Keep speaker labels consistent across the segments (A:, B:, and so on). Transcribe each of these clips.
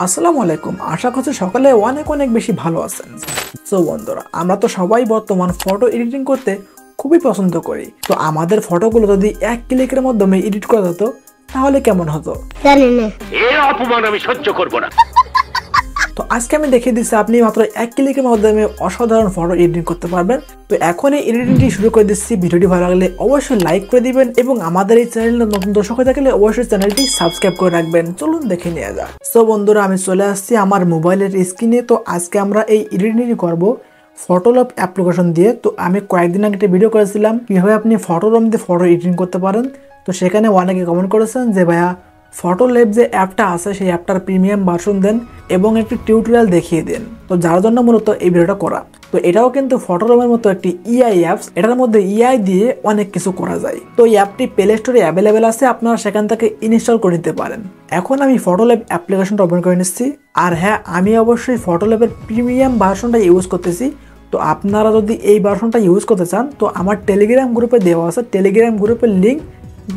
A: আসসালামু আলাইকুম। আশা করছি সকালে অনেক অনেক বেশি ভালো আছেন। সো বন্ধুরা, আমরা তো সবাই বর্তমান ফটো এডিটিং করতে খুবই পছন্দ করি। তো আমাদের ফটোগুলো যদি এক ক্লিকের মাধ্যমে এডিট করা হতো তাহলে কেমন হতো?
B: জানি না।
C: এই অপমান আমি সহ্য করব না।
A: তো আজকে আমি দেখিয়ে দিচ্ছি আপনি মাত্র এক ক্লিকের মাধ্যমে অসাধারণ ফটো এডিটিং করতে পারবেন। তো এখন এই এডিটিংটি শুরু করে দিচ্ছি। ভিডিওটি ভালো লাগলে অবশ্যই লাইক করে দিবেন এবং আমাদের এই চ্যানেলে নতুন দর্শক হয়ে থাকলে অবশ্যই চ্যানেলটি সাবস্ক্রাইব করে রাখবেন। চলুন দেখে নিয়ে যাক। সো বন্ধুরা, আমি চলে আসছি আমার মোবাইলের স্ক্রিনে। তো আজকে আমরা এই এডিটিংটি করব ফটোলপ অ্যাপ্লিকেশন দিয়ে। তো আমি কয়েকদিন আগে একটা ভিডিও করেছিলাম কিভাবে আপনি ফটোলপ দিয়ে ফটো এডিটিং করতে পারেন। তো সেখানে অনেকে কমেন্ট করেছেন যে ভাইয়া ফটোলেপ যে অ্যাপটা আছে সেই অ্যাপটার প্রিমিয়াম ভার্সন দেন এবং একটি টিউটোরিয়াল দেখিয়ে দেন। তো যার জন্য মূলত এই ভিডিওটা করা। তো এটাও কিন্তু ফটোলেপের মতো একটি ইআই অ্যাপস। এটার মধ্যে ইআই দিয়ে অনেক কিছু করা যায়। তো এই অ্যাপটি প্লে স্টোরে অ্যাভেলেবেল আছে, আপনারা সেখান থেকে ইনস্টল করে নিতে পারেন। এখন আমি ফটোলেপ অ্যাপ্লিকেশনটা ওপেন করে নিচ্ছি। আর হ্যাঁ, আমি অবশ্যই ফটোলেপের প্রিমিয়াম ভার্সনটা ইউজ করতেছি। তো আপনারা যদি এই ভার্সনটা ইউজ করতে চান তো আমার টেলিগ্রাম গ্রুপে দেওয়া আছে। টেলিগ্রাম গ্রুপের লিঙ্ক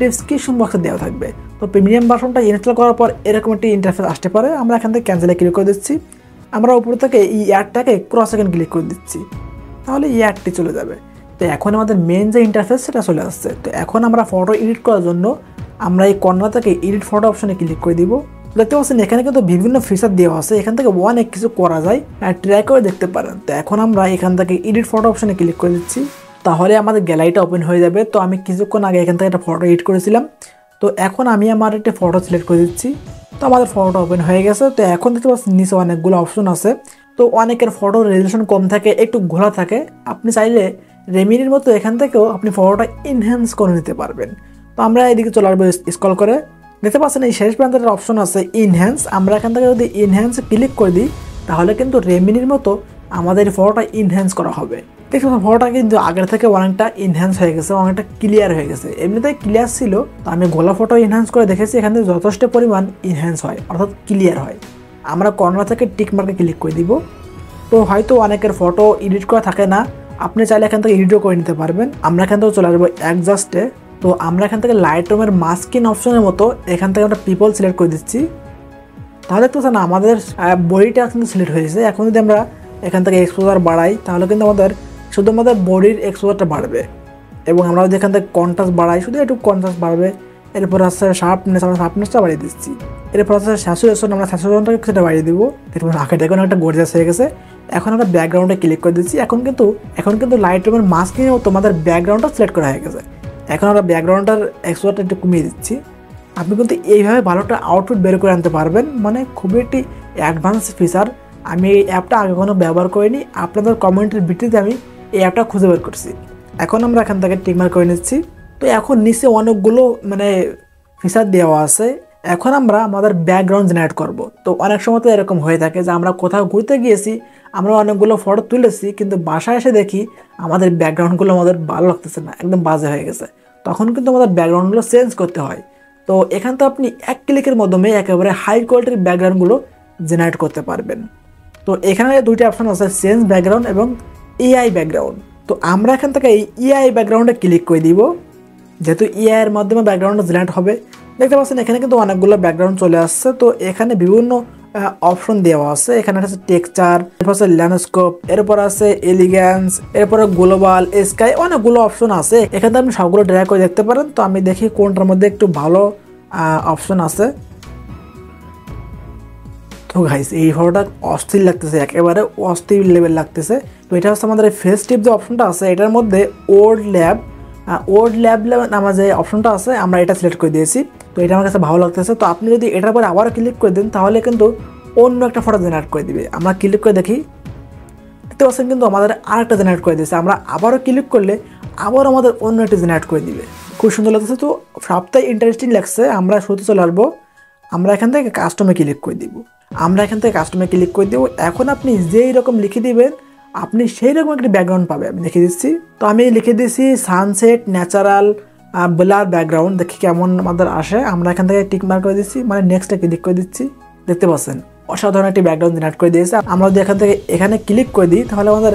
A: ডেসক্রিপশন বক্সে দেওয়া থাকবে। তো প্রিমিয়াম ভার্সনটা ইনস্টল করার পর এরকম একটি ইন্টারফেস আসতে পারে। আমরা এখান থেকে ক্যান্সেলে ক্লিক করে দিচ্ছি। আমরা উপর থেকে এই অ্যাডটাকে ক্রস সেকেন্ড ক্লিক করে দিচ্ছি, তাহলে এই অ্যাডটি চলে যাবে। তো এখন আমাদের মেন যে ইন্টারফেস সেটা চলে আসছে। তো এখন আমরা ফটো এডিট করার জন্য আমরা এই কর্নার থেকে এডিট ফটো অপশনে ক্লিক করে দিব। দেখতে পাচ্ছেন এখানে কিন্তু বিভিন্ন ফিচার দেওয়া আছে, এখান থেকে অনেক কিছু করা যায়, ট্রাই করে দেখতে পারেন। তো এখন আমরা এখান থেকে এডিট ফটো অপশনে ক্লিক করে দিচ্ছি, তাহলে আমাদের গ্যালারিটা ওপেন হয়ে যাবে। তো আমি কিছুক্ষণ আগে এখান থেকে একটা ফটো এডিট করেছিলাম। তো এখন আমি আমার একটা ফটো সিলেক্ট করে দিচ্ছি। তো আমাদের ফটোটা ওপেন হয়ে গেছে। তো এখন দেখতে পাচ্ছি নিচে অনেকগুলো অপশন আছে। তো অনেকের ফটোর রেজুলেশন কম থাকে, একটু ঘোলা থাকে। আপনি চাইলে রেমিনির মতো এখান থেকেও আপনি ফটোটা ইনহ্যান্স করে নিতে পারবেন। তো আমরা এদিকে চলে আসবো স্ক্রল করে। দেখতে পাচ্ছেন এই শেষ প্রান্তে একটা অপশন আছে ইনহ্যান্স। আমরা এখান থেকে যদি ইনহ্যান্স ক্লিক করে দিই তাহলে কিন্তু রেমিনির মতো আমাদের ফটোটা ইনহ্যান্স করা হবে। দেখতে ফটোটা কিন্তু আগের থেকে অনেকটা ইনহ্যান্স হয়ে গেছে, অনেকটা ক্লিয়ার হয়ে গেছে। এমনিতেই ক্লিয়ার ছিল, তো আমি গোলা ফটো ইনহ্যান্স করে দেখেছি এখান থেকে যথেষ্ট পরিমাণ ইনহ্যান্স হয়, অর্থাৎ ক্লিয়ার হয়। আমরা কর্নার থেকে টিক মার্কে ক্লিক করে দিব। তো হয়তো অনেকের ফটো এডিট করা থাকে না, আপনি চাইলে এখান থেকে এডিটও করে নিতে পারবেন। আমরা এখান থেকে চলে আসবো অ্যাডজাস্টে। তো আমরা এখান থেকে লাইট রুমের মাস্কিন অপশনের মতো এখান থেকে আমরা পিপল সিলেক্ট করে দিচ্ছি। তাহলে তো না আমাদের বডিটা কিন্তু সিলেক্ট হয়ে গেছে। এখন যদি আমরা এখান থেকে এক্সপোজার বাড়াই তাহলে কিন্তু আমাদের শুধু আমাদের বডির এক্সপোজারটা বাড়বে এবং আমরা যদি এখান থেকে কন্ট্রাস্ট বাড়াই শুধু একটু কন্ট্রাস্ট বাড়বে। এরপর আছে শার্পনেস, আমরা শার্পনেসটা বাড়িয়ে দিচ্ছি। এরপর আছে স্যাচুরেশন, আমরা স্যাচুরেশনটাকে সেটা বাড়িয়ে দিব। দেখুন আঁকাটা এখন একটা গর্জিয়াস হয়ে গেছে। এখন আমরা ব্যাকগ্রাউন্ডে ক্লিক করে দিচ্ছি। এখন কিন্তু লাইট রুমের মাস্কিংয়েও তোমাদের ব্যাকগ্রাউন্ডটা সিলেক্ট করা হয়ে গেছে। এখন আমরা ব্যাকগ্রাউন্ডটার এক্সপোজারটা একটু কমিয়ে দিচ্ছি। আপনি কিন্তু এইভাবে ভালো একটা আউটপুট বের করে আনতে পারবেন, মানে খুবই একটি অ্যাডভান্স ফিচার। আমি এই অ্যাপটা আগে কোনো ব্যবহার করিনি, আপনাদের কমেন্টের ভিত্তিতে আমি এই অ্যাপটা খুঁজে বের করছি। এখন আমরা এখান থেকে টিকমার্ক করে নিচ্ছি। তো এখন নিচে অনেকগুলো ফিচার দেওয়া আছে। এখন আমরা আমাদের ব্যাকগ্রাউন্ড জেনারেট করব। তো অনেক সময় তো এরকম হয়ে থাকে যে আমরা কোথাও ঘুরতে গিয়েছি, আমরা অনেকগুলো ফটো তুলেছি, কিন্তু বাসায় এসে দেখি আমাদের ব্যাকগ্রাউন্ডগুলো আমাদের ভালো লাগতেছে না, একদম বাজে হয়ে গেছে। তখন কিন্তু আমাদের ব্যাকগ্রাউন্ডগুলো চেঞ্জ করতে হয়। তো এখান থেকে আপনি এক ক্লিকের মাধ্যমে একেবারে হাই কোয়ালিটির ব্যাকগ্রাউন্ডগুলো জেনারেট করতে পারবেন। তো এখানে দুইটা অপশন আছে, চেঞ্জ ব্যাকগ্রাউন্ড এবং এআই ব্যাকগ্রাউন্ড। তো আমরা এখান থেকে এই এআই ব্যাকগ্রাউন্ডে ক্লিক করে দিব, যেহেতু এআই এর মাধ্যমে ব্যাকগ্রাউন্ডটা জেনারেট হবে। দেখতে পাচ্ছেন এখানে কিন্তু অনেকগুলো ব্যাকগ্রাউন্ড চলে আসছে। তো এখানে বিভিন্ন অপশন দেওয়া আছে। এখানে আছে টেক্সচার, এরপর আছে ল্যান্ডস্কেপ, এরপর আছে এলিগ্যান্স, এরপর গ্লোবাল, স্কাই, অনেকগুলো অপশন আছে। এখানে আপনি সবগুলো ট্রাই করে দেখতে পারেন। তো আমি দেখি কোনটার মধ্যে একটু ভালো অপশন আছে। তো গাইস এই ফটোটা অস্থির লাগতেছে, একেবারে অস্থির লেভেল লাগতেছে। তো এটা হচ্ছে আমাদের ফেস টিপ যে অপশনটা আছে এটার মধ্যে ওল্ড ল্যাব নামে যে অপশনটা আছে আমরা এটা সিলেক্ট করে দিয়েছি। তো এটা আমার কাছে ভালো লাগতেছে। তো আপনি যদি এটার পরে আবারও ক্লিক করে দেন তাহলে কিন্তু অন্য একটা ফটো জেনারেট করে দিবে। আমরা ক্লিক করে দেখি, দেখতে পাচ্ছেন কিন্তু আমাদের আরেকটা জেনারেট করে দিয়েছে। আমরা আবারও ক্লিক করলে আবার আমাদের অন্য একটা জেনারেট করে দিবে। খুব সুন্দর লাগতেছে। তো সবটাই ইন্টারেস্টিং লাগছে। আমরা শুরুতে চলে আসবো, আমরা এখান থেকে কাস্টমে ক্লিক করে দিব। এখন আপনি যেই রকম লিখে দিবেন আপনি সেই রকম একটি ব্যাকগ্রাউন্ড পাবে। আমি লিখে দিচ্ছি। তো আমি লিখে দিচ্ছি সানসেট ন্যাচারাল ব্লার ব্যাকগ্রাউন্ড, দেখি কেমন আমাদের আসে। আমরা এখান থেকে টিক মার্ক করে দিচ্ছি, মানে নেক্সটে ক্লিক করে দিচ্ছি। দেখতে পাচ্ছেন অসাধারণ একটি ব্যাকগ্রাউন্ড জেনারেট করে দিয়েছে। আমরা যদি এখানে ক্লিক করে দিই তাহলে আমাদের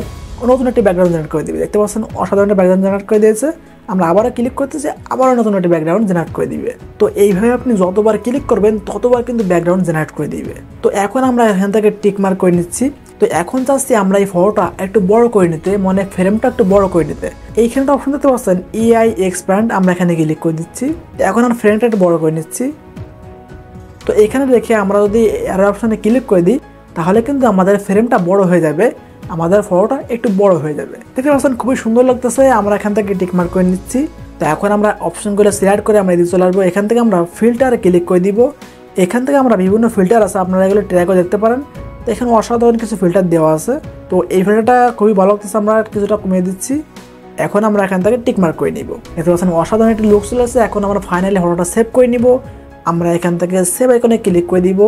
A: নতুন একটি ব্যাকগ্রাউন্ড জেনারেট করে দিবে। দেখতে পাচ্ছেন অসাধারণ একটা ব্যাকগ্রাউন্ড জেনারেট করে দিয়েছে। আমরা আবারও ক্লিক করতেছি, আবারও নতুন একটা ব্যাকগ্রাউন্ড জেনারেট করে দিবে। তো এইভাবে আপনি যতবার ক্লিক করবেন ততবার কিন্তু ব্যাকগ্রাউন্ড জেনারেট করে দিবে। তো এখন আমরা এখান থেকে টিক মার্ক করে নিচ্ছি। তো এখন চাচ্ছি আমরা এই ফটোটা একটু বড় করে নিতে, মানে ফ্রেমটা একটু বড় করে নিতে। এইখানটা অপশন দেখতে পাচ্ছেন EI এক্সপ্যান্ড, আমরা এখানে ক্লিক করে দিচ্ছি। তো এখন আমরা ফ্রেমটা একটু বড় করে নিচ্ছি। তো এখানে রেখে আমরা যদি অ্যারো অপশনে ক্লিক করে দিই তাহলে কিন্তু আমাদের ফ্রেমটা বড় হয়ে যাবে, আমাদের ফটোটা একটু বড় হয়ে যাবে। দেখতে পাচ্ছেন খুবই সুন্দর লাগতেছে। আমরা এখান থেকে টিক মার্ক করে নিচ্ছি। তো এখন আমরা অপশনগুলো সিলেক্ট করে আমরা এদিকে চলে আসবো। এখান থেকে আমরা ফিল্টারে ক্লিক করে দিব। এখান থেকে আমরা বিভিন্ন ফিল্টার আছে, আপনারা এগুলো ট্রাই করে দেখতে পারেন। তো এখানে অসাধারণ কিছু ফিল্টার দেওয়া আছে। তো এই ফিল্টারটা খুবই ভালো লাগতেছে, আমরা কিছুটা কমিয়ে দিচ্ছি। এখন আমরা এখান থেকে টিক মার্ক করে নিব। দেখতে পাচ্ছেন অসাধারণ একটি লুক চলে আসছে। এখন আমরা ফাইনালি ফটোটা সেভ করে নিব। আমরা এখান থেকে সেভ আইকনে ক্লিক করে দিব,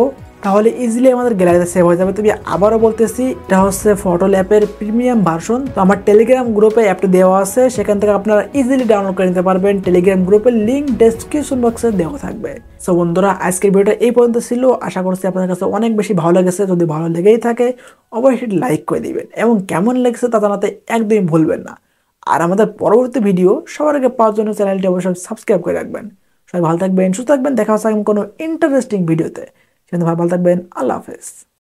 A: তাহলে ইজিলি আমাদের গ্যালারিতে সেভ হয়ে যাবে। তবে আবারও বলতেছি, এটা হচ্ছে ফটোল্যাপের প্রিমিয়াম ভার্সন। তো আমার টেলিগ্রাম গ্রুপে অ্যাপটি দেওয়া আছে, সেখান থেকে আপনারা ইজিলি ডাউনলোড করে নিতে পারবেন। টেলিগ্রাম গ্রুপের লিঙ্ক ডেসক্রিপশন বক্সে দেওয়া থাকবে। সো বন্ধুরা, আজকের ভিডিওটা এই পর্যন্ত ছিল। আশা করছি আপনাদের কাছে অনেক বেশি ভালো লেগেছে। যদি ভালো লেগেই থাকে অবশ্যই লাইক করে দিবেন এবং কেমন লেগেছে তা জানাতে একদমই ভুলবেন না। আর আমাদের পরবর্তী ভিডিও সবার আগে পাওয়ার জন্য চ্যানেলটি অবশ্যই সাবস্ক্রাইব করে রাখবেন। সবাই ভালো থাকবেন, সুস্থ থাকবেন। দেখা হচ্ছে কোনো ইন্টারেস্টিং ভিডিওতে। সেখানে ভালো থাকবেন। আল্লাহ হাফেজ।